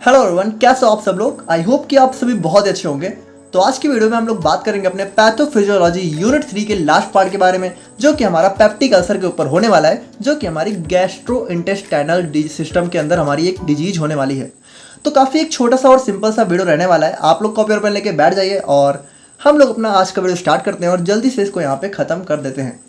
Hello everyone, कैसे हो आप सब लोग। आई होप कि आप सभी बहुत अच्छे होंगे। तो आज की वीडियो में हम लोग बात करेंगे अपने पैथोफिजियोलॉजी यूनिट 3 के लास्ट पार्ट के बारे में, जो कि हमारा पेप्टिक अल्सर के ऊपर होने वाला है, जो कि हमारी गैस्ट्रो इंटेस्टाइनल सिस्टम के अंदर हमारी एक डिजीज होने वाली है। तो काफ़ी एक छोटा सा और सिंपल सा वीडियो रहने वाला है। आप लोग कॉपी और पेन लेके बैठ जाइए और हम लोग अपना आज का वीडियो स्टार्ट करते हैं और जल्दी से इसको यहाँ पे ख़त्म कर देते हैं।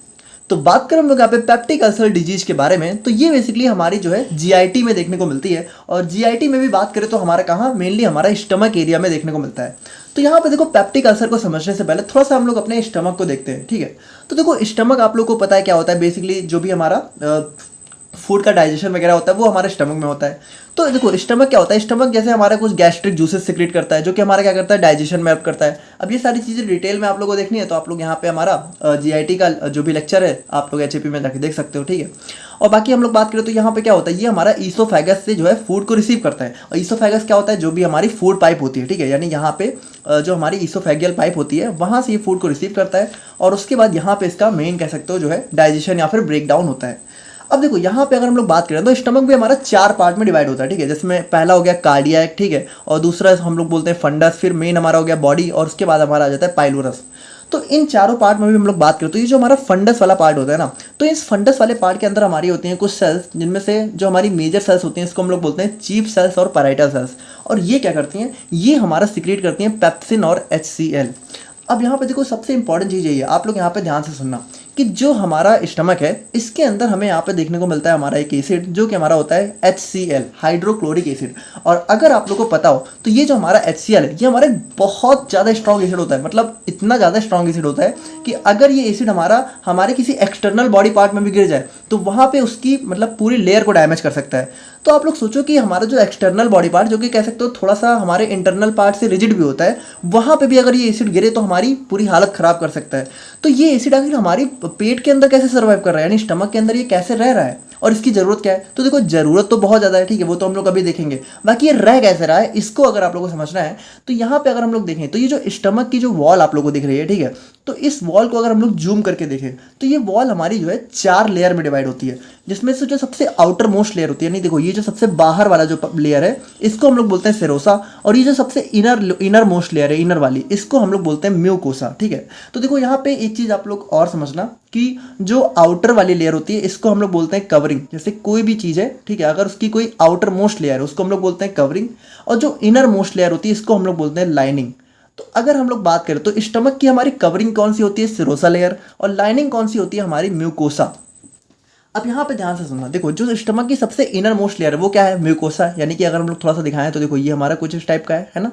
तो बात करें हम लोग यहाँ पे पेप्टिक अल्सर डिजीज के बारे में, तो ये बेसिकली हमारी जो है जीआईटी में देखने को मिलती है। और जीआईटी में भी बात करें तो हमारा कहाँ मेनली हमारा स्टमक एरिया में देखने को मिलता है। तो यहाँ पे देखो, पेप्टिक अल्सर को समझने से पहले थोड़ा सा हम लोग अपने स्टमक को देखते हैं, ठीक है। तो देखो, स्टमक आप लोग को पता है क्या होता है। बेसिकली जो भी हमारा फूड का डाइजेशन वगैरह होता है वो हमारे स्टमक में होता है। तो देखो, स्टमक क्या होता है। स्टमक जैसे हमारा कुछ गैस्ट्रिक जूसेस सिक्रेट करता है, जो कि हमारा क्या करता है, डाइजेशन में हेल्प करता है। अब ये सारी चीज़ें डिटेल में आप लोगों को देखनी है तो आप लोग यहाँ पे हमारा जीआईटी का जो भी लेक्चर है आप लोग एचएपी में जाके देख सकते हो, ठीक है। और बाकी हम लोग बात करें तो यहाँ पे क्या होता है, ये हमारा ईसोफेगस से जो है फूड को रिसीव करता है। और ईसोफेगस क्या होता है, जो भी हमारी फूड पाइप होती है, ठीक है। यानी यहाँ पे जो हमारी ईसोफेगियल पाइप होती है वहाँ से ये फूड को रिसीव करता है और उसके बाद यहाँ पे इसका मेन कह सकते हो जो है डाइजेशन या फिर ब्रेक डाउन होता है। अब देखो, यहाँ पे अगर हम लोग बात करें तो स्टमक भी हमारा 4 पार्ट में डिवाइड होता है, ठीक है। जिसमें पहला हो गया कार्डियक, ठीक है, और दूसरा हम लोग बोलते हैं फंडस, फिर मेन हमारा हो गया बॉडी, और उसके बाद हमारा आ जाता है पाइलोरस। तो इन चारों पार्ट में भी हम लोग बात करें तो ये जो हमारा फंडस वाला पार्ट होता है ना, तो इस फंडस वाले पार्ट के अंदर हमारी होती हैं कुछ सेल्स, जिनमें से जो हमारी मेजर सेल्स होती हैं इसको हम लोग बोलते हैं चीफ सेल्स और पैराइटल सेल्स। और ये क्या करती हैं, ये हमारा सिक्रेट करती हैं पेप्सिन और HCl। अब यहाँ पे देखो, सबसे इंपॉर्टेंट चीज़ यही है, आप लोग यहाँ पे ध्यान से सुनना कि जो हमारा स्टमक है इसके अंदर हमें यहाँ पे देखने को मिलता है हमारा एक एसिड, जो कि हमारा होता है HCl, हाइड्रोक्लोरिक एसिड। और अगर आप लोग को पता हो तो ये जो हमारा HCl है ये हमारा बहुत ज़्यादा स्ट्रॉन्ग एसिड होता है। मतलब इतना ज़्यादा स्ट्रॉन्ग एसिड होता है कि अगर ये एसिड हमारे किसी एक्सटर्नल बॉडी पार्ट में भी गिर जाए तो वहाँ पे उसकी मतलब पूरी लेयर को डैमेज कर सकता है। तो आप लोग सोचो कि हमारा जो एक्सटर्नल बॉडी पार्ट, जो कि कह सकते हो थोड़ा सा हमारे इंटरनल पार्ट से रिजिड भी होता है, वहाँ पे भी अगर ये एसिड गिरे तो हमारी पूरी हालत ख़राब कर सकता है। तो ये एसिड आखिर हमारी पेट के अंदर कैसे सर्वाइव कर रहा है, यानी स्टमक के अंदर ये कैसे रह रहा है और इसकी ज़रूरत क्या है। तो देखो, ज़रूरत तो बहुत ज़्यादा है, ठीक है, वो तो हम लोग अभी देखेंगे। बाकी ये रह कैसे रहा है इसको अगर आप लोगों को समझना है तो यहाँ पे अगर हम लोग देखें तो ये जो स्टमक की जो वॉल आप लोगों को दिख रही है, ठीक है, तो इस वॉल को अगर हम लोग जूम करके देखें तो ये वॉल हमारी जो है 4 लेयर में डिवाइड होती है, जिसमें से जो सबसे आउटर मोस्ट लेयर होती है, नहीं देखो, ये जो सबसे बाहर वाला जो लेयर है इसको हम लोग बोलते हैं सेरोसा, और ये जो सबसे इनर मोस्ट लेयर है, इनर वाली, इसको हम लोग बोलते हैं म्यूकोसा, ठीक है। तो देखो, यहाँ पे एक चीज़ आप लोग और समझना कि जो आउटर वाली लेयर होती है इसको हम लोग बोलते हैं कवरिंग। जैसे कोई भी चीज़ है, ठीक है, अगर उसकी कोई आउटर मोस्ट लेयर है उसको हम लोग बोलते हैं कवरिंग, और जो इनर मोस्ट लेयर होती है इसको हम लोग बोलते हैं लाइनिंग। तो अगर हम लोग बात करें तो स्टमक की हमारी कवरिंग कौन सी होती है, सिरोसा लेयर, और लाइनिंग कौन सी होती है, हमारी म्यूकोसा। अब यहाँ पे ध्यान से सुनना, देखो, जो स्टमक की सबसे इनर मोस्ट लेयर है वो क्या है, म्यूकोसा। यानी कि अगर हम लोग थोड़ा सा दिखाएं तो देखो, ये हमारा कुछ इस टाइप का है ना।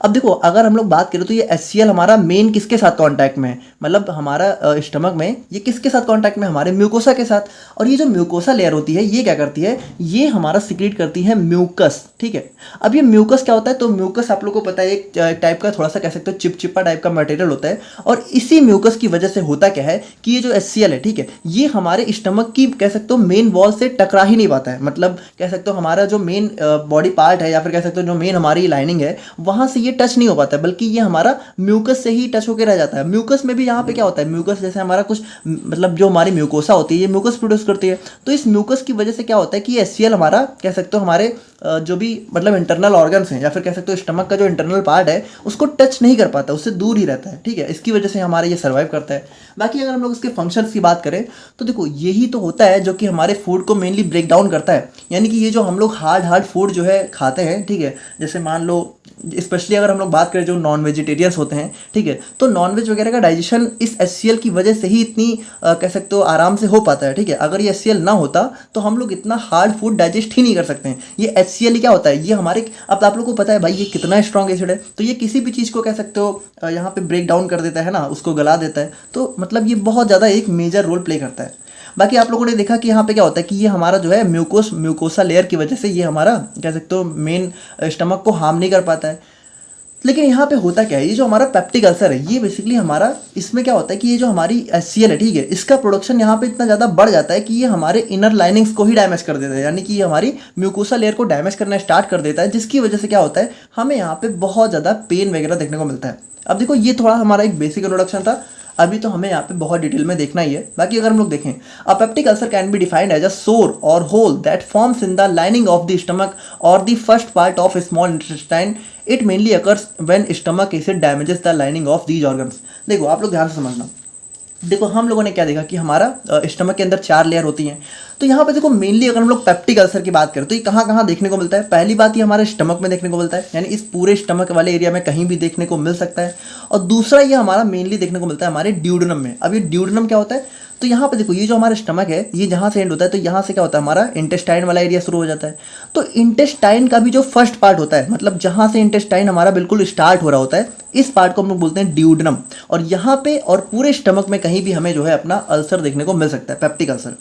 अब देखो, अगर हम लोग बात करें तो ये HCl हमारा मेन किसके साथ कांटेक्ट में है, मतलब हमारा स्टमक में ये किसके साथ कांटेक्ट में, हमारे म्यूकोसा के साथ। और ये जो म्यूकोसा लेयर होती है ये क्या करती है, ये हमारा सिक्रेट करती है म्यूकस, ठीक है। अब ये म्यूकस क्या होता है, तो म्यूकस आप लोग को पता है एक टाइप का थोड़ा सा कह सकते हो चिपचिपा टाइप का मटेरियल होता है। और इसी म्यूकस की वजह से होता क्या है कि ये जो HCl है, ठीक है, ये हमारे स्टमक की कह सकते हो मेन वॉल से टकरा ही नहीं पाता है। मतलब कह सकते हो हमारा जो मेन बॉडी पार्ट है या फिर कह सकते हो जो मेन हमारी लाइनिंग है वहाँ से ये टच नहीं हो पाता है, बल्कि ये हमारा म्यूकस से ही टच होकर रह जाता है। म्यूकस में भी यहाँ पे क्या होता है, म्यूकस जैसे हमारा कुछ मतलब जो हमारी म्यूकोसा होती है ये म्यूकस प्रोड्यूस करती है। तो इस म्यूकस की वजह से क्या होता है कि ये HCl हमारा कह सकते हो हमारे जो भी मतलब इंटरनल ऑर्गन्स हैं या फिर कह सकते हो स्टमक का जो इंटरनल पार्ट है उसको टच नहीं कर पाता, उससे दूर ही रहता है, ठीक है। इसकी वजह से हमारा ये सर्वाइव करता है। बाकी अगर हम लोग इसके फंक्शंस की बात करें तो देखो, यही तो होता है जो कि हमारे फूड को मेनली ब्रेक डाउन करता है। यानी कि ये जो हम लोग हार्ड फूड जो है खाते हैं, ठीक है, जैसे मान लो स्पेशली अगर हम लोग बात करें जो नॉन वेजिटेरियंस होते हैं, ठीक है, तो नॉन वेज वगैरह का डाइजेशन इस HCl की वजह से ही इतनी कह सकते हो आराम से हो पाता है, ठीक है। अगर ये HCl ना होता तो हम लोग इतना हार्ड फूड डाइजेस्ट ही नहीं कर सकते हैं। ये HCl क्या होता है, ये हमारे, अब आप लोग को पता है भाई ये कितना स्ट्रॉन्ग एसिड है, तो ये किसी भी चीज़ को कह सकते हो यहाँ पे ब्रेक डाउन कर देता है ना, उसको गला देता है। तो मतलब ये बहुत ज़्यादा एक मेजर रोल प्ले करता है। बाकी आप लोगों ने देखा कि यहाँ पे क्या होता है कि ये हमारा जो है म्यूकोसा लेयर की वजह से ये हमारा कह सकते हो मेन स्टमक को हार्म नहीं कर पाता है। लेकिन यहाँ पे होता क्या है, ये जो हमारा पेप्टिक अल्सर है ये बेसिकली हमारा, इसमें क्या होता है कि ये जो हमारी HCl है, ठीक है, इसका प्रोडक्शन यहाँ पे इतना ज़्यादा बढ़ जाता है कि ये हमारे इनर लाइनिंग्स को ही डैमेज कर देता है। यानी कि ये हमारी म्यूकोसा लेयर को डैमेज करना स्टार्ट कर देता है, जिसकी वजह से क्या होता है, हमें यहाँ पे बहुत ज़्यादा पेन वगैरह देखने को मिलता है। अब देखो, ये थोड़ा हमारा एक बेसिक इंट्रोडक्शन था। अभी तो हमें यहाँ पे बहुत डिटेल में देखना ही है। बाकी अगर हम लोग देखें, a peptic ulcer can be defined as a sore or hole that forms in the lining of the stomach or the first part of small intestine. It mainly occurs when stomach acid damages the lining of these organs. देखो आप लोग ध्यान से समझना, देखो हम लोगों ने क्या देखा कि हमारा स्टमक के अंदर 4 लेयर होती हैं। तो यहाँ पे देखो मेनली अगर हम लोग पेप्टिक अल्सर की बात करें तो ये कहाँ कहाँ देखने को मिलता है। पहली बात ये हमारे स्टमक में देखने को मिलता है, यानी इस पूरे स्टमक वाले एरिया में कहीं भी देखने को मिल सकता है। और दूसरा ये हमारा मेनली देखने को मिलता है हमारे ड्यूडेनम में। अब ये ड्यूडेनम क्या होता है, तो यहाँ पे देखो ये जो हमारा स्टमक है ये जहाँ से एंड होता है तो यहाँ से क्या होता है हमारा इंटेस्टाइन वाला एरिया शुरू हो जाता है। तो इंटेस्टाइन का भी जो फर्स्ट पार्ट होता है, मतलब जहाँ से इंटेस्टाइन हमारा बिल्कुल स्टार्ट हो रहा होता है, इस पार्ट को हम लोग बोलते हैं ड्यूडेनम। और यहाँ पे और पूरे स्टमक में कहीं भी हमें जो है अपना अल्सर देखने को मिल सकता है, पेप्टिक अल्सर।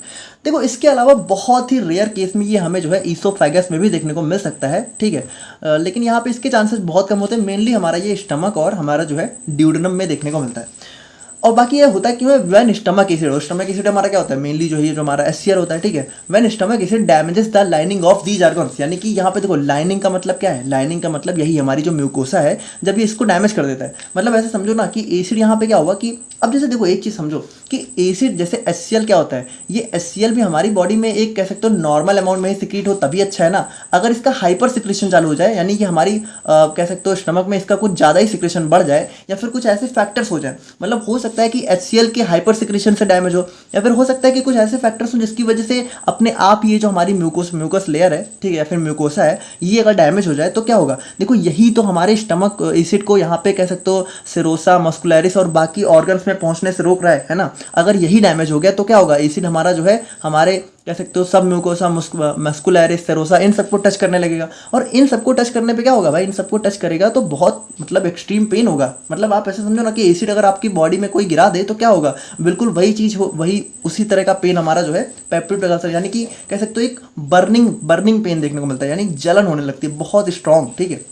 देखो इसके अलावा बहुत ही रेयर केस में ये हमें जो है ईसोफेगस में भी देखने को मिल सकता है, ठीक है। लेकिन यहाँ पे इसके चांसेस बहुत कम होते हैं। मेनली हमारा ये स्टमक और हमारा जो है ड्यूडेनम में देखने को मिलता है। और बाकी ये होता है कि व्हेन स्टमक एसिड हो, स्टमक एसिड हमारा क्या होता है मेनली जो है जो हमारा एचसीएल होता है, ठीक है। When stomach acid damages the lining of these organs, यानी कि यहाँ पे देखो लाइनिंग का मतलब क्या है, लाइनिंग का मतलब यही हमारी जो म्यूकोसा है, जब ये इसको डैमेज कर देता है। मतलब ऐसे समझो ना कि एसिड यहाँ पे क्या होगा कि अब जैसे देखो एक चीज़ समझो कि एसिड जैसे एचसीएल क्या होता है, ये एचसीएल भी हमारी बॉडी में एक कह सकते हो नॉर्मल अमाउंट में ही सिक्रीट हो तभी अच्छा है ना। अगर इसका हाइपर सिक्रेशन चालू हो जाए, यानी कि हमारी कह सकते हो स्टमक में इसका कुछ ज़्यादा ही सिक्रेशन बढ़ जाए या फिर कुछ ऐसे फैक्टर्स हो जाए, मतलब हो सकता है कि एचसीएल के हाइपर सिक्रेशन से डैमेज हो, या फिर हो सकता है कि कुछ ऐसे फैक्टर्स हो जिसकी वजह से अपने आप ये जो हमारी म्यूकस लेयर है, ठीक है, या फिर म्यूकोसा है, ये अगर डैमेज हो जाए तो क्या होगा। देखो यही तो हमारे स्टमक एसिड को यहाँ पे कह सकते हो सेरोसा मस्कुलरिस और बाकी ऑर्गन्स में पहुंचने से रोक रहा है ना। अगर यही डैमेज हो गया तो क्या होगा, एसिड हमारा जो है हमारे कह सकते हो सब म्यूकोसा मस्कुलरिस सेरोसा इन सबको टच करने लगेगा। और इन सबको टच करने पे क्या होगा भाई, इन सबको टच करेगा तो बहुत मतलब एक्सट्रीम पेन होगा। मतलब आप ऐसे समझो ना कि एसिड अगर आपकी बॉडी में कोई गिरा दे तो क्या होगा, बिल्कुल वही चीज़ हो, वही उसी तरह का पेन हमारा जो है पेप्टिक अल्सर, यानी कि कह सकते हो एक बर्निंग पेन देखने को मिलता है, यानी जलन होने लगती है बहुत स्ट्रॉन्ग, ठीक है।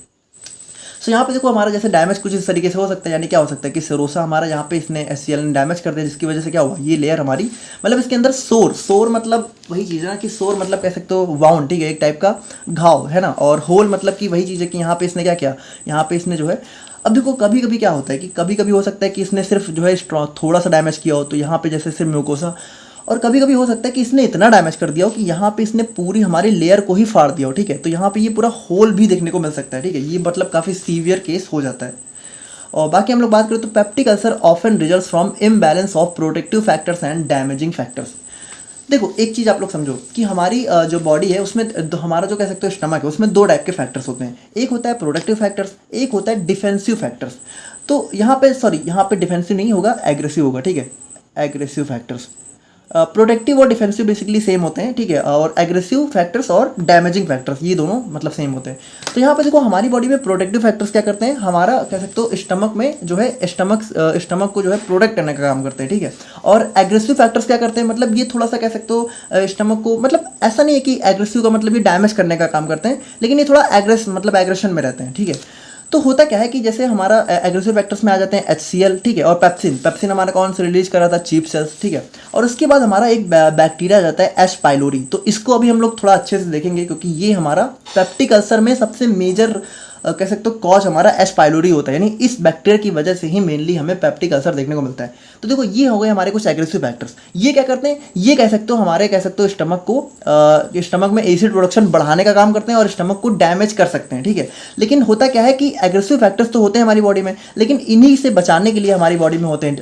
सो यहाँ पे देखो हमारा जैसे डैमेज कुछ इस तरीके से हो सकता है, यानी क्या हो सकता है कि सेरोसा हमारा यहाँ पे इसने एचसीएल ने डैमेज कर दिया, जिसकी वजह से क्या हुआ, ये लेयर हमारी मतलब इसके अंदर सोर मतलब वही चीज़ है ना कि सोर मतलब कह सकते हो वाउंड, ठीक है, एक टाइप का घाव है ना। और होल मतलब कि वही चीज़ है कि यहाँ पे इसने क्या किया, यहाँ पे इसने जो है, अब देखो कभी कभी क्या होता है कि कभी कभी हो सकता है कि इसने सिर्फ जो है थोड़ा सा डैमेज किया हो, तो यहाँ पे जैसे सिर्फ म्यूकोसा, और कभी कभी हो सकता है कि इसने इतना डैमेज कर दिया हो कि यहाँ पे इसने पूरी हमारी लेयर को ही फाड़ दिया हो, ठीक है। तो यहाँ पे ये पूरा होल भी देखने को मिल सकता है, ठीक है। ये मतलब काफ़ी सीवियर केस हो जाता है। और बाकी हम लोग बात करें तो peptic ulcer often results from imbalance of protective factors and damaging factors. देखो एक चीज़ आप लोग समझो कि हमारी जो बॉडी है उसमें हमारा जो कह सकते हो स्टमक है, उसमें 2 टाइप के फैक्टर्स होते हैं। एक होता है प्रोटेक्टिव फैक्टर्स, एक होता है डिफेंसिव फैक्टर्स। तो यहाँ पे डिफेंसिव नहीं होगा, एग्रेसिव होगा, ठीक है, एग्रेसिव फैक्टर्स। प्रोटेक्टिव और डिफेंसिव बेसिकली सेम होते हैं, ठीक है। और एग्रेसिव फैक्टर्स और डैमेजिंग फैक्टर्स ये दोनों मतलब सेम होते हैं। तो यहाँ पे देखो हमारी बॉडी में प्रोटेक्टिव फैक्टर्स क्या करते हैं, हमारा कह सकते हो स्टमक में जो है स्टमक को जो है प्रोटेक्ट करने का काम करते हैं, ठीक है। और एग्रेसिव फैक्टर्स क्या करते हैं, मतलब ये थोड़ा सा कह सकते हो स्टमक को, मतलब ऐसा नहीं है कि एग्रेसिव का मतलब ये डैमेज करने का काम करते हैं, लेकिन ये थोड़ा एग्रेशन में रहते हैं, ठीक है। तो होता क्या है कि जैसे हमारा एग्रेसिव फैक्टर्स में आ जाते हैं एचसीएल, ठीक है, और पेप्सिन हमारा कौन से रिलीज कर रहा था, चीफ सेल्स, ठीक है। और उसके बाद हमारा एक बैक्टीरिया आ जाता है एच पाइलोरी। तो इसको अभी हम लोग थोड़ा अच्छे से देखेंगे क्योंकि ये हमारा पेप्टिक अल्सर में सबसे मेजर कह सकते हो कॉज हमारा एच पाइलोरी होता है, यानी इस बैक्टीरिया की वजह से ही मेनली हमें पेप्टिक अल्सर देखने को मिलता है। तो देखो ये हो गए हमारे कुछ एग्रेसिव फैक्टर्स। ये क्या करते हैं, ये कह सकते हो हमारे कह सकते हो स्टमक में एसिड प्रोडक्शन बढ़ाने का काम करते हैं और स्टमक को डैमेज कर सकते हैं, ठीक है। लेकिन होता क्या है कि एग्रेसिव फैक्टर्स तो होते हैं हमारी बॉडी में, लेकिन इन्हीं से बचाने के लिए हमारी बॉडी में होते हैं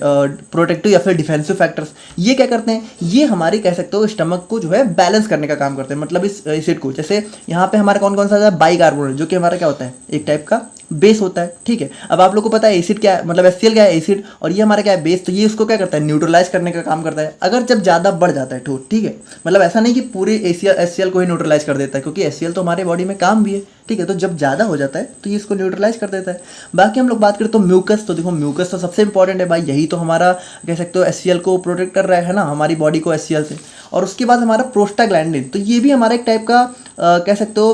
प्रोटेक्टिव या फिर डिफेंसिव फैक्टर्स। ये क्या करते हैं, ये हमारी कह सकते हो स्टमक को जो है बैलेंस करने का काम करते हैं, मतलब इस एसिड को। जैसे यहाँ पे हमारा कौन कौन सा बाइकार्बोनेट, जो कि हमारा क्या होता है, एक टाइप का बेस होता है, ठीक है। अब आप लोग को पता है एसिड क्या है, मतलब एचसीएल क्या है, एसिड, और ये हमारा क्या है, बेस। तो ये उसको क्या करता है, न्यूट्रलाइज करने का काम करता है। अगर जब ज़्यादा बढ़ जाता है ठोस, ठीक है, मतलब ऐसा नहीं कि पूरे एचसीएल को ही न्यूट्रलाइज कर देता है, क्योंकि एचसीएल तो हमारे बॉडी में काम भी है, ठीक है। तो जब ज़्यादा हो जाता है तो ये इसको न्यूट्रलाइज कर देता है। बाकी हम लोग बात करें तो म्यूकस, तो देखो म्यूकस तो सबसे इंपॉर्टेंट है भाई, यही तो हमारा कह सकते हो एचसीएल को प्रोटेक्ट कर रहा है ना, हमारी बॉडी को एचसीएल से। और उसके बाद हमारा प्रोस्टाग्लैंडिन, तो ये भी हमारा एक टाइप का कह सकते हो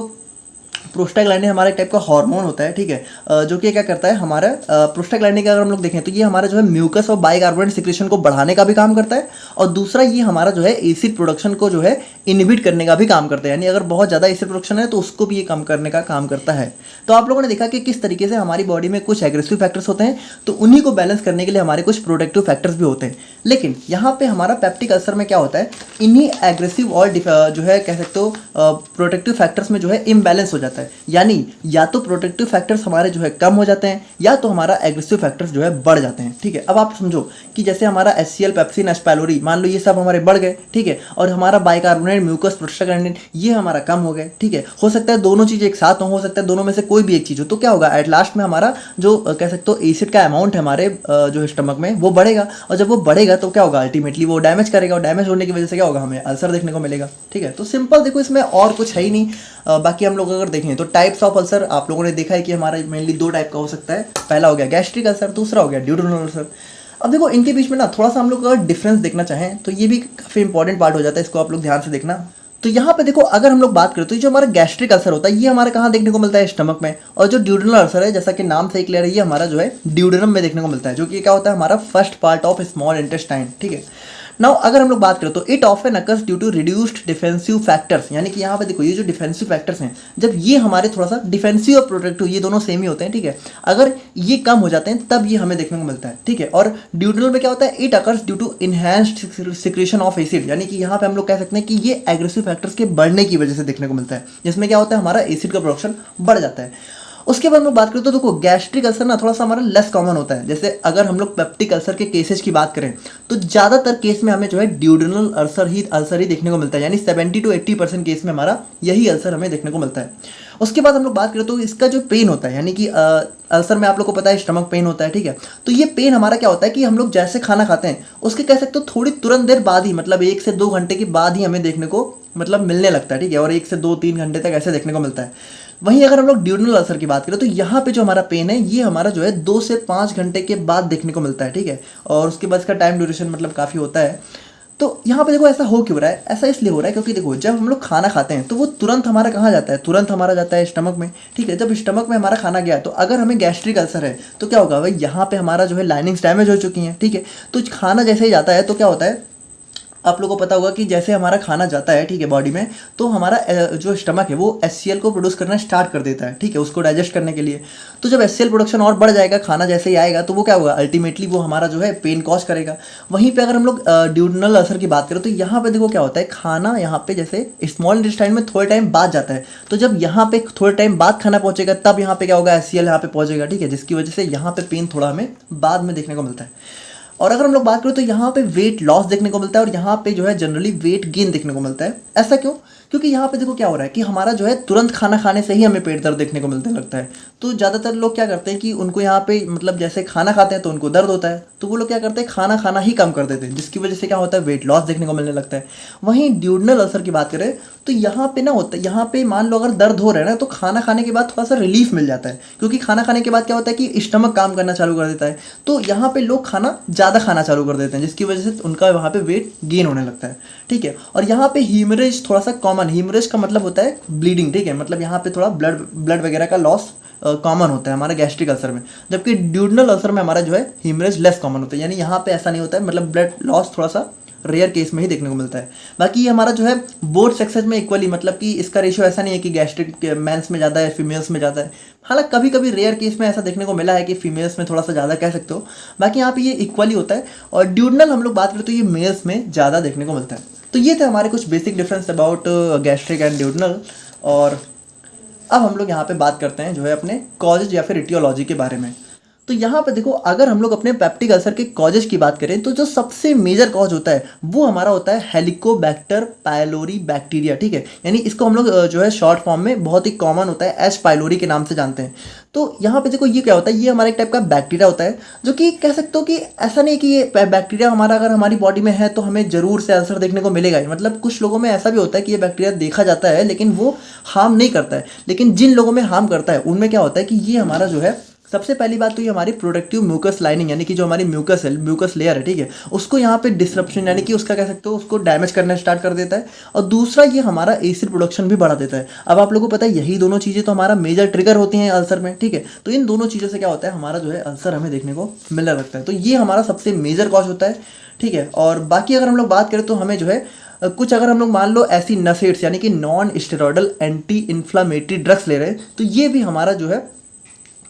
प्रोस्टाग्लैंडिन हमारा एक टाइप का हार्मोन होता है, ठीक है, जो कि क्या करता है हमारा प्रोस्टाग्लैंडिन का अगर हम लोग देखें तो ये हमारा जो है म्यूकस और बाइकार्बोनेट सिक्रेशन को बढ़ाने का भी काम करता है, और दूसरा ये हमारा जो है एसिड प्रोडक्शन को जो है इनहिबिट करने का भी काम करता है, यानी अगर बहुत ज़्यादा एसिड प्रोडक्शन है तो उसको भी ये कम करने का काम करता है। तो आप लोगों ने देखा कि किस तरीके से हमारी बॉडी में कुछ एग्रेसिव फैक्टर्स होते हैं, तो उन्हीं को बैलेंस करने के लिए हमारे कुछ प्रोटेक्टिव फैक्टर्स भी होते हैं। लेकिन यहाँ पे हमारा पेप्टिक अल्सर में क्या होता है, इन्हीं एग्रेसिव और जो है कह सकते हो प्रोटेक्टिव फैक्टर्स में जो है इम्बैलेंस हो जाता है, यानी या तो प्रोटेक्टिव फैक्टर्स हमारे जो है कम हो जाते हैं या तो हमारा एग्रेसिव फैक्टर्स जो है बढ़ जाते हैं। ठीक है, अब आप समझो कि जैसे हमारा HCl, पेप्सिन, एच पाइलोरी, मान लो ये सब हमारे बढ़ गए, ठीक है, और हमारा बाइकार्बोनेट, म्यूकस, प्रोस्टाग्लैंडिन ये हमारा कम हो गए, ठीक है। हो सकता है दोनों चीज़ एक साथ हो सकता है दोनों में से कोई भी एक चीज़ हो, तो क्या होगा एट लास्ट में हमारा जो कह सकते हो एसिड का अमाउंट है हमारे जो स्टमक में वो बढ़ेगा, और जब वो बढ़ेगा तो क्या होगा अल्टीमेटली वो डैमेज करेगा, और डैमेज होने की वजह से क्या होगा हमें अल्सर देखने को मिलेगा। ठीक है, तो सिंपल देखो इसमें और कुछ है ही नहीं। बाकी हम लोग अगर देखें तो टाइप्स ऑफ अल्सर आप लोगों ने देखा है कि हमारा मेनली 2 टाइप का हो सकता है, पहला हो गया गैस्ट्रिक अल्सर, दूसरा हो गया ड्यूडेनल अल्सर। अब देखो इनके बीच में ना थोड़ा सा हम लोग अगर डिफरेंस देखना चाहें तो ये भी काफ़ी इंपॉर्टेंट पार्ट हो जाता है, इसको आप लोग ध्यान से देखना। तो यहाँ पे देखो अगर हम लोग बात करें तो ये जो हमारा गैस्ट्रिक अल्सर होता है ये हमारे कहाँ देखने को मिलता है स्टमक में, और जो ड्यूडेनल अल्सर है जैसा कि नाम से ही क्लियर है ये हमारा जो है ड्यूडेनम में देखने को मिलता है, जो कि क्या होता है हमारा first part of small intestine. ठीक है, नाउ अगर हम लोग बात करें तो it often occurs due to reduced defensive factors, यानी कि यहाँ पे देखो ये जो डिफेंसिव फैक्टर्स हैं जब ये हमारे थोड़ा सा डिफेंसिव और प्रोटेक्टिव ये दोनों सेम ही होते हैं, ठीक है, अगर ये कम हो जाते हैं तब ये हमें देखने को मिलता है। ठीक है, और ड्यूडेनल में क्या होता है it occurs due to enhanced secretion of acid, यानी कि यहाँ पे हम लोग कह सकते हैं कि ये एग्रेसिव फैक्टर्स के बढ़ने की वजह से देखने को मिलता है, जिसमें क्या होता है हमारा एसिड का प्रोडक्शन बढ़ जाता है। उसके बाद में बात करें तो देखो गैस्ट्रिक अल्सर ना थोड़ा सा हमारा लेस कॉमन होता है। जैसे अगर हम लोग पेप्टिक अल्सर के केसेस की बात करें तो ज़्यादातर केस में हमें जो है ड्यूडेनल अल्सर ही देखने को मिलता है, यानी 70 to 80% केस में हमारा यही अल्सर हमें देखने को मिलता है। उसके बाद हम लोग बात करें तो इसका जो पेन होता है, यानी कि अल्सर में आप लोग को पता है स्टमक पेन होता है, ठीक है, तो ये पेन हमारा क्या होता है कि हम लोग जैसे खाना खाते हैं उसके कह सकते हो थोड़ी तुरंत देर बाद ही, मतलब 1 से 2 घंटे के बाद ही हमें देखने को मतलब मिलने लगता है। ठीक है, और 1 से 2-3 घंटे तक ऐसे देखने को मिलता है। वहीं अगर हम लोग ड्यूडेनल अल्सर की बात करें तो यहाँ पे जो हमारा पेन है ये हमारा जो है 2 से 5 घंटे के बाद देखने को मिलता है। ठीक है, और उसके बाद इसका टाइम ड्यूरेशन मतलब काफ़ी होता है। तो यहाँ पे देखो ऐसा हो क्यों रहा है, ऐसा इसलिए हो रहा है क्योंकि देखो जब हम लोग खाना खाते हैं तो वो तुरंत हमारा कहाँ जाता है, तुरंत हमारा जाता है स्टमक में। ठीक है, जब स्टमक में हमारा खाना गया तो अगर हमें गैस्ट्रिक अल्सर है तो क्या होगा भाई यहाँ पे हमारा जो है लाइनिंग्स डैमेज हो चुकी हैं। ठीक है, तो खाना जैसे ही जाता है तो क्या होता है आप लोगों को पता होगा कि जैसे हमारा खाना जाता है, ठीक है, बॉडी में, तो हमारा जो स्टमक है वो HCl को प्रोड्यूस करना स्टार्ट कर देता है, ठीक है, उसको डाइजेस्ट करने के लिए। तो जब HCl प्रोडक्शन और बढ़ जाएगा खाना जैसे ही आएगा तो वो क्या होगा अल्टीमेटली वो हमारा जो है पेन कॉज करेगा। वहीं पे अगर हम लोग ड्यूडेनल अल्सर की बात करें तो यहाँ पे देखो क्या होता है खाना यहाँ पे जैसे स्मॉल इंटेस्टाइन में थोड़े टाइम बाद जाता है, तो जब यहाँ पे थोड़े टाइम बाद खाना पहुँचेगा तब यहाँ पे क्या होगा HCl यहाँ पे पहुँचेगा। ठीक है, जिसकी वजह से यहाँ पे पेन थोड़ा हमें बाद में देखने को मिलता है। और अगर हम लोग बात करें तो यहाँ पे वेट लॉस देखने को मिलता है और यहाँ पे जो है जनरली वेट गेन देखने को मिलता है। ऐसा क्यों? क्योंकि यहाँ पे देखो क्या हो रहा है कि हमारा जो है तुरंत खाना खाने से ही हमें पेट दर्द देखने को मिलने लगता है। तो ज़्यादातर लोग क्या करते हैं कि उनको यहाँ पे मतलब जैसे खाना खाते हैं तो उनको दर्द होता है, तो वो लोग क्या करते हैं खाना खाना ही कम कर देते हैं, जिसकी वजह से क्या होता है वेट लॉस देखने को मिलने लगता है। वहीं ड्यूडेनल अल्सर की बात करें तो यहाँ पे ना होता है, यहाँ पे मान लो अगर दर्द हो रहा है ना तो खाना खाने के बाद थोड़ा सा रिलीफ मिल जाता है, क्योंकि खाना खाने के बाद क्या होता है कि स्टमक काम करना चालू कर देता है, तो यहाँ पे लोग खाना ज़्यादा खाना चालू कर देते हैं, जिसकी वजह से उनका वहाँ पे वेट गेन होने लगता है। ठीक है, और यहाँ पे हीमरेज थोड़ा सा कॉमन, हीमरेज का मतलब होता है ब्लीडिंग। ठीक है, मतलब यहाँ पे थोड़ा ब्लड वगैरह का लॉस कॉमन होता है हमारे गैस्ट्रिक अल्सर में, जबकि ड्यूडेनल अल्सर में हमारा जो है हीमरेज लेस कॉमन होता है, यानी यहाँ पे ऐसा नहीं होता है, मतलब ब्लड लॉस थोड़ा सा रेयर केस में ही देखने को मिलता है। बाकी ये हमारा जो है बोथ सेक्सेस में इक्वली, मतलब कि इसका रेशियो ऐसा नहीं है कि गैस्ट्रिक मेंस में ज़्यादा है फीमेल्स में ज़्यादा है। हालांकि कभी कभी रेयर केस में ऐसा देखने को मिला है कि फीमेल्स में थोड़ा सा ज़्यादा कह सकते हो, बाकी यहाँ पे ये इक्वली होता है। और ड्यूडेनल हम लोग बात करें तो ये मेल्स में ज़्यादा देखने को मिलता है। तो ये थे हमारे कुछ basic difference about gastric and duodenal. और अब हम लोग यहाँ पे बात करते हैं जो है अपने कॉजेज या फिर इटियोलॉजी के बारे में। तो यहाँ पे देखो अगर हम लोग अपने पेप्टिक अल्सर के कॉजेज की बात करें तो जो सबसे मेजर कॉज होता है वो हमारा होता है हेलिकोबैक्टर पायलोरी बैक्टीरिया। ठीक है, यानी इसको हम लोग जो है शॉर्ट फॉर्म में बहुत ही कॉमन होता है एच पाइलोरी के नाम से जानते हैं। तो यहाँ पे देखो ये क्या होता है, ये हमारा एक टाइप का बैक्टीरिया होता है जो कि कह सकते हो कि ऐसा नहीं कि ये बैक्टीरिया हमारा अगर हमारी बॉडी में है तो हमें जरूर से अल्सर देखने को मिलेगा ही। मतलब कुछ लोगों में ऐसा भी होता है कि ये बैक्टीरिया देखा जाता है लेकिन वो हार्म नहीं करता है, लेकिन जिन लोगों में हार्म करता है उनमें क्या होता है कि ये हमारा जो है सबसे पहली बात तो ये हमारी प्रोडक्टिव म्यूकस लाइनिंग यानी कि जो हमारी म्यूकस है, म्यूकस लेयर है, ठीक है, उसको यहाँ पे डिसरप्शन यानी कि उसका कह सकते हो उसको डैमेज करना स्टार्ट कर देता है। और दूसरा ये हमारा एसिड प्रोडक्शन भी बढ़ा देता है। अब आप लोगों को पता है यही दोनों चीज़ें तो हमारा मेजर ट्रिगर होती हैं अल्सर में, ठीक है। तो इन दोनों चीज़ों से क्या होता है, हमारा जो है अल्सर हमें देखने को मिलने लगता है। तो ये हमारा सबसे मेजर कॉज होता है, ठीक है। और बाकी अगर हम लोग बात करें तो हमें जो है कुछ अगर हम लोग मान लो ऐसी नसेड्स यानी कि non steroidal anti inflammatory drugs ले रहे हैं तो ये भी हमारा जो है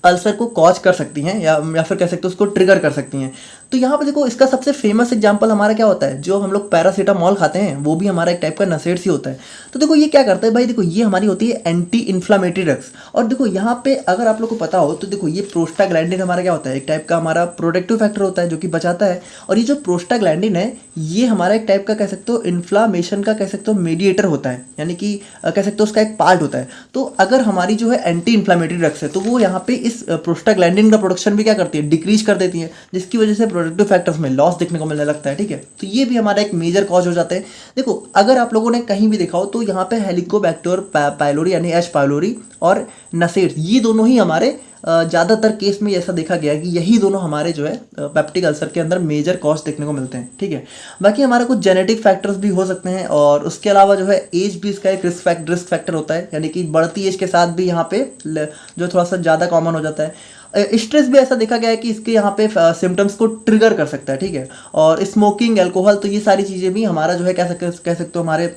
अल्सर को कॉज कर सकती हैं या फिर कह सकते हो उसको ट्रिगर कर सकती हैं। तो यहाँ पे देखो इसका सबसे फेमस एग्जांपल हमारा क्या होता है, जो हम लोग पैरासीटामॉल खाते हैं वो भी हमारा एक टाइप का नसेड्स ही होता है। तो देखो ये क्या करता है भाई, देखो ये हमारी होती है एंटी इन्फ्लामेटरी ड्रग्स। और देखो यहाँ पे अगर आप लोग को पता हो तो देखो ये प्रोस्टाग्लैंडिन हमारा क्या होता है, एक टाइप का हमारा प्रोटेक्टिव फैक्टर होता है जो कि बचाता है। और ये जो प्रोस्टाग्लैंडिन है ये हमारा एक टाइप का कह सकते हो इन्फ्लामेशन का कह सकते हो मीडिएटर होता है, यानी कि कह सकते हो उसका एक पार्ट होता है। तो अगर हमारी जो है एंटी इन्फ्लामेटरी ड्रग्स है तो वो यहाँ पे इस प्रोस्टाग्लैंडिन का प्रोडक्शन भी क्या करती है, डिक्रीज कर देती है, जिसकी वजह से प्रोडक्टिव फैक्टर्स में लॉस देखने को मिलने लगता है, ठीक है। तो ये भी हमारा एक मेजर कॉज हो जाता है। देखो अगर आप लोगों ने कहीं भी देखा हो तो यहाँ पे हेलिकोबैक्टर पाइलोरी यानी एच पाइलोरी और नसेड्स ये दोनों ही हमारे ज़्यादातर केस में ऐसा देखा गया है कि यही दोनों हमारे जो है पेप्टिक अल्सर के अंदर मेजर कॉज देखने को मिलते हैं, ठीक है। बाकी हमारा कुछ जेनेटिक फैक्टर्स भी हो सकते हैं और उसके अलावा जो है एज भी इसका एक रिस्क फैक्टर होता है, यानी कि बढ़ती एज के साथ भी यहाँ पे जो थोड़ा सा ज़्यादा कॉमन हो जाता है। स्ट्रेस भी ऐसा देखा गया है कि इसके यहाँ पे सिम्टम्स को ट्रिगर कर सकता है, ठीक है। और स्मोकिंग, अल्कोहल, तो ये सारी चीज़ें भी हमारा जो है कह सकते हो हमारे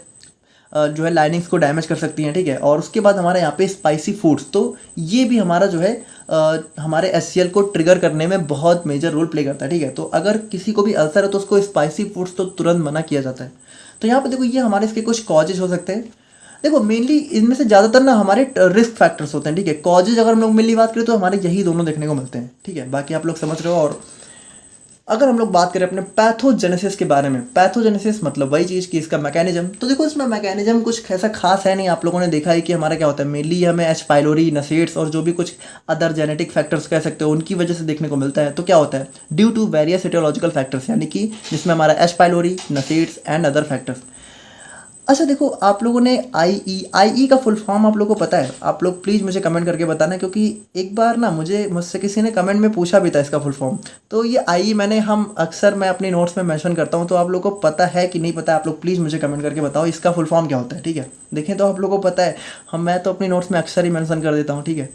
जो है लाइनिंग्स को डैमेज कर सकती हैं, ठीक है। और उसके बाद हमारे यहाँ पे स्पाइसी फूड्स, तो ये भी हमारा जो है हमारे एचसीएल को ट्रिगर करने में बहुत मेजर रोल प्ले करता है, ठीक है। तो अगर किसी को भी अल्सर है तो उसको स्पाइसी फूड्स तो तुरंत मना किया जाता है। तो यहाँ पे देखो ये हमारे इसके कुछ कॉजेज हो सकते हैं। देखो मेनली इनमें से ज़्यादातर ना हमारे रिस्क फैक्टर्स होते हैं, ठीक है। कॉजेज अगर हम लोग मेनली बात करें तो हमारे यही दोनों देखने को मिलते हैं, ठीक है। बाकी आप लोग समझ रहे हो। और अगर हम लोग बात करें अपने पैथोजेनेसिस के बारे में, पैथोजेनेसिस मतलब वही चीज़ कि इसका मैकेनिज्म, तो देखो इसमें मैकेनिज्म कुछ ऐसा खास है नहीं। आप लोगों ने देखा है कि हमारा क्या होता है, मेनली हमें एच पाइलोरी, नसेड्स और जो भी कुछ अदर जेनेटिक फैक्टर्स कह सकते हो उनकी वजह से देखने को मिलता है। तो क्या होता है, due to various etiological factors, यानी कि जिसमें हमारा H pylori, NSAIDs and other factors. अच्छा देखो आप लोगों ने आई का फुल फॉर्म आप लोगों को पता है? आप लोग प्लीज़ मुझे कमेंट करके बताना, क्योंकि एक बार ना मुझसे किसी ने कमेंट में पूछा भी था इसका फुल फॉर्म। तो ये मैं अपने नोट्स में मेंशन करता हूँ, तो आप लोगों को पता है कि नहीं पता है, आप लोग प्लीज़ मुझे कमेंट करके बताओ इसका फुल फॉर्म क्या होता है, ठीक है। देखें तो आप लोगों को पता है, मैं तो अपनी नोट्स में अक्सर ही मेंशन कर देता हूँ, ठीक है।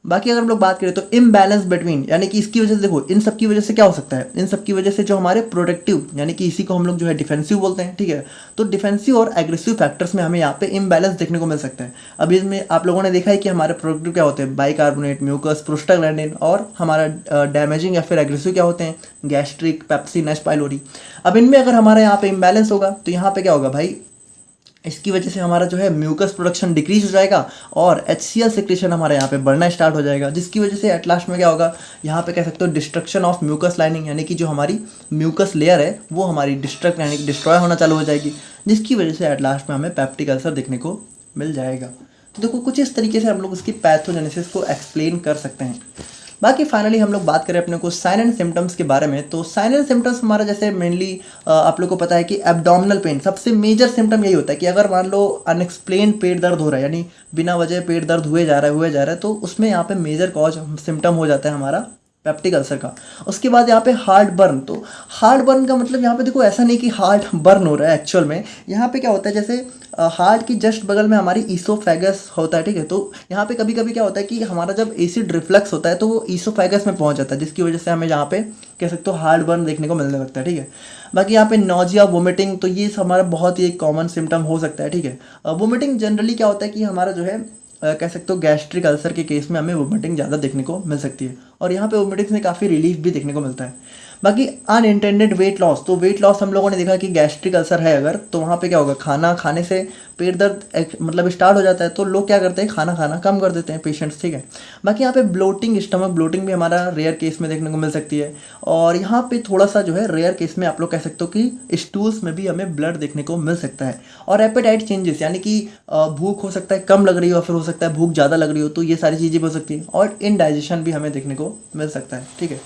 बाकी अगर हम लोग बात करें तो इम्बैलेंस बिटवीन, यानी कि इसकी वजह से देखो इन सब की वजह से क्या हो सकता है, इन सब की वजह से जो हमारे प्रोटेक्टिव यानी कि इसी को हम लोग जो है डिफेंसिव बोलते हैं, ठीक है। तो डिफेंसिव और एग्रेसिव फैक्टर्स में हमें यहाँ पे इम्बैलेंस देखने को मिल सकता है। अब इसमें आप लोगों ने देखा है कि हमारे प्रोटेक्टिव क्या होते हैं, बाइकार्बोनेट, म्यूकस, प्रोस्टाग्लैंडिन, और हमारा डैमेजिंग या फिर एग्रेसिव क्या होते हैं, गैस्ट्रिक, पेप्सिन, एच पाइलोरी। अब इनमें अगर हमारे यहाँ पे इम्बैलेंस होगा तो यहाँ पे क्या होगा भाई, इसकी वजह से हमारा जो है म्यूकस प्रोडक्शन डिक्रीज हो जाएगा और HCl सिक्रेशन हमारे यहाँ पे बढ़ना स्टार्ट हो जाएगा, जिसकी वजह से एट लास्ट में क्या होगा, यहाँ पे कह सकते हो डिस्ट्रक्शन ऑफ म्यूकस लाइनिंग, यानी कि जो हमारी म्यूकस लेयर है वो हमारी यानी कि डिस्ट्रॉय होना चालू हो जाएगी, जिसकी वजह से एट लास्ट में हमें पेप्टिक अल्सर देखने को मिल जाएगा। तो देखो कुछ इस तरीके से हम लोग उसकी पैथोजेनेसिस को एक्सप्लेन कर सकते हैं। बाकी फाइनली हम लोग बात करें अपने को साइन एंड सिम्टम्स के बारे में, तो साइन एंड सिम्टम्स हमारा जैसे मेनली आप लोग को पता है कि एब्डोमिनल पेन सबसे मेजर सिम्टम यही होता है कि अगर मान लो अनएक्सप्लेन पेट दर्द हो रहा है, यानी बिना वजह पेट दर्द हुए जा रहा है, तो उसमें यहाँ पे मेजर कॉज सिम्टम हो जाता है हमारा पेप्टिक अल्सर का। उसके बाद यहाँ पे हार्ट बर्न, तो हार्ट बर्न का मतलब यहाँ पे देखो ऐसा नहीं कि हार्ट बर्न हो रहा है, एक्चुअल में यहाँ पे क्या होता है, जैसे हार्ट की जस्ट बगल में हमारी ईसोफेगस होता है, ठीक है। तो यहाँ पे कभी कभी क्या होता है कि हमारा जब एसिड रिफ्लक्स होता है तो वो ईसोफेगस में पहुँच जाता है, जिसकी वजह से हमें यहाँ पे कह सकते हो हार्ट बर्न देखने को मिलने लगता है, ठीक है। बाकी यहाँ पे नोजिया, वोमिटिंग, तो ये हमारा बहुत ही एक कॉमन सिम्टम हो सकता है, ठीक है। वोमिटिंग जनरली क्या होता है कि हमारा जो है कह सकते हो गैस्ट्रिक अल्सर के केस में हमें वोमिटिंग ज़्यादा देखने को मिल सकती है, और यहाँ पे वोमिटिंग से काफ़ी रिलीफ भी देखने को मिलता है। बाकी अनइंटेंडेड वेट लॉस, तो वेट लॉस हम लोगों ने देखा कि गैस्ट्रिक अल्सर है अगर, तो वहाँ पे क्या होगा, खाना खाने से पेट दर्द मतलब स्टार्ट हो जाता है, तो लोग क्या करते हैं, खाना खाना कम कर देते हैं पेशेंट्स, ठीक है। बाकी यहाँ पे ब्लोटिंग, स्टमक ब्लोटिंग भी हमारा रेयर केस में देखने को मिल सकती है। और यहाँ पे थोड़ा सा जो है रेयर केस में आप लोग कह सकते हो कि स्टूल्स में भी हमें ब्लड देखने को मिल सकता है। और एपेटाइट चेंजेस, यानी कि भूख हो सकता है कम लग रही हो, फिर हो सकता है भूख ज़्यादा लग रही हो, तो ये सारी चीज़ें भी हो सकती हैं। और इनडाइजेशन भी हमें देखने को मिल सकता है, ठीक है।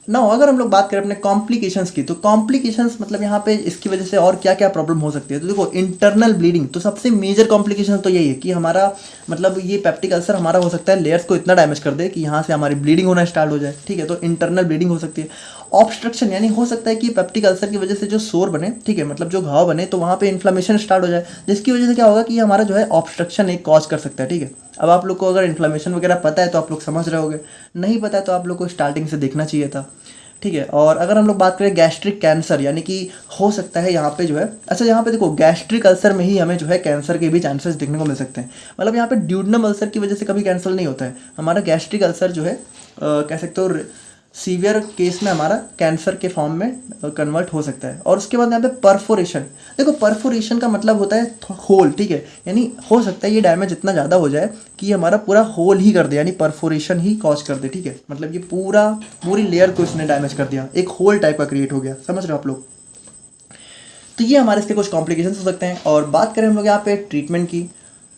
ना अगर हम लोग बात करें अपने कॉम्प्लिकेशंस की, तो कॉम्प्लिकेशंस मतलब यहाँ पे इसकी वजह से और क्या क्या प्रॉब्लम हो सकती है। तो देखो इंटरनल ब्लीडिंग, तो सबसे मेजर कॉम्प्लिकेशन तो यही है कि हमारा मतलब ये पेप्टिक अल्सर हमारा हो सकता है लेयर्स को इतना डैमेज कर दे कि यहाँ से हमारी ब्लीडिंग होना स्टार्ट हो जाए, ठीक है। तो इंटरनल ब्लीडिंग हो सकती है। ऑब्स्ट्रक्शन यानी हो सकता है कि पेप्टिक अल्सर की वजह से जो सोर बने, ठीक है, मतलब जो घाव बने, तो वहाँ पे इन्फ्लेमेशन स्टार्ट हो जाए, जिसकी वजह से क्या होगा कि हमारा जो है ऑब्स्ट्रक्शन एक कॉज कर सकता है, ठीक है। अब आप लोग को अगर इन्फ्लेमेशन वगैरह पता है तो आप लोग समझ रहे होगे, नहीं पता है तो आप लोग को स्टार्टिंग से देखना चाहिए था, ठीक है। और अगर हम लोग बात करें गैस्ट्रिक कैंसर, यानी कि हो सकता है यहाँ पे जो है, अच्छा यहाँ पे देखो गैस्ट्रिक अल्सर में ही हमें जो है कैंसर के भी चांसेस देखने को मिल सकते हैं। मतलब यहाँ पे ड्यूडनम अल्सर की वजह से कभी कैंसर नहीं होता है, हमारा गैस्ट्रिक अल्सर जो है कह सकते हो सीवियर केस में हमारा कैंसर के फॉर्म में कन्वर्ट हो सकता है। और उसके बाद यहाँ पे परफोरेशन, देखो परफोरेशन का मतलब होता है होल, ठीक है, यानी हो सकता है ये डैमेज इतना ज़्यादा हो जाए कि हमारा पूरा होल ही कर दे, यानी परफोरेशन ही कॉज कर दे, ठीक है। मतलब ये पूरी लेयर को इसने डैमेज कर दिया, एक होल टाइप का क्रिएट हो गया, समझ रहे हो आप लोग। तो ये हमारे इसके कुछ कॉम्प्लिकेशंस हो सकते हैं। और बात करें हम लोग यहाँ पे ट्रीटमेंट की,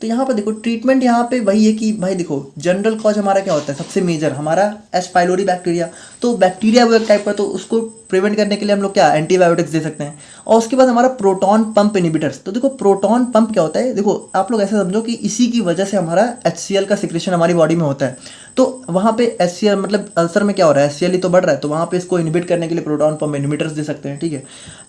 तो यहाँ पर देखो ट्रीटमेंट यहाँ पे वही है कि भाई देखो जनरल कॉज हमारा क्या होता है, सबसे मेजर हमारा एच पाइलोरी बैक्टीरिया। तो बैक्टीरिया वो एक टाइप का, तो उसको प्रिवेंट करने के लिए हम लोग क्या एंटीबायोटिक्स दे सकते हैं। और उसके बाद हमारा प्रोटॉन पंप इनिबिटर्स। तो देखो प्रोटॉन पंप क्या होता है, देखो आप लोग ऐसे समझो कि इसी की वजह से हमारा HCl का सिक्रेशन हमारी बॉडी में होता है। तो वहाँ पे HCl मतलब अल्सर में क्या हो रहा है, HCl ही तो बढ़ रहा है, तो वहाँ पे इसको इनिबिट करने के लिए प्रोटॉन पंप इनिबिटर्स दे सकते हैं, ठीक है।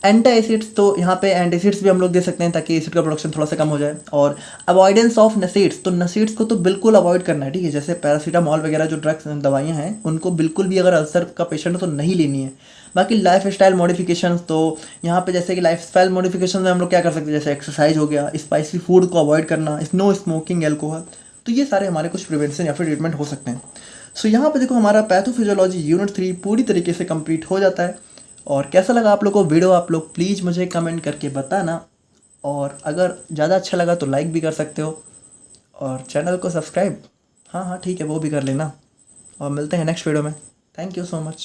एंटी एसिड्स, तो यहाँ पे एंटीसिड्स भी हम लोग दे सकते हैं ताकि एसिड का प्रोडक्शन थोड़ा सा कम हो जाए। और अवॉइडेंस ऑफ नसेड्स, तो नसेड्स को तो बिल्कुल अवॉइड करना है, ठीक है। जैसे पैरासीटामॉल वगैरह जो ड्रग्स दवाइयाँ हैं उनको बिल्कुल भी अगर अल्सर का पेशेंट हो तो नहीं लेनी है। बाकी लाइफ स्टाइल मॉडिफिकेशन, तो यहाँ पे जैसे कि लाइफ स्टाइल मॉडिफिकेशन में हम लोग क्या कर सकते हैं, जैसे एक्सरसाइज हो गया, स्पाइसी फूड को अवॉइड करना, नो स्मोकिंग, एल्कोहल। तो ये सारे हमारे कुछ प्रिवेंशन या फिर ट्रीटमेंट हो सकते हैं। सो यहाँ पे देखो हमारा पैथोफिजियोलॉजी यूनिट 3 पूरी तरीके से कंप्लीट हो जाता है। और कैसा लगा आप लोग को वीडियो, आप लोग प्लीज़ मुझे कमेंट करके बताना। और अगर ज़्यादा अच्छा लगा तो लाइक भी कर सकते हो, और चैनल को सब्सक्राइब, हाँ हाँ ठीक है वो भी कर लेना। और मिलते हैं नेक्स्ट वीडियो में। Thank you so much.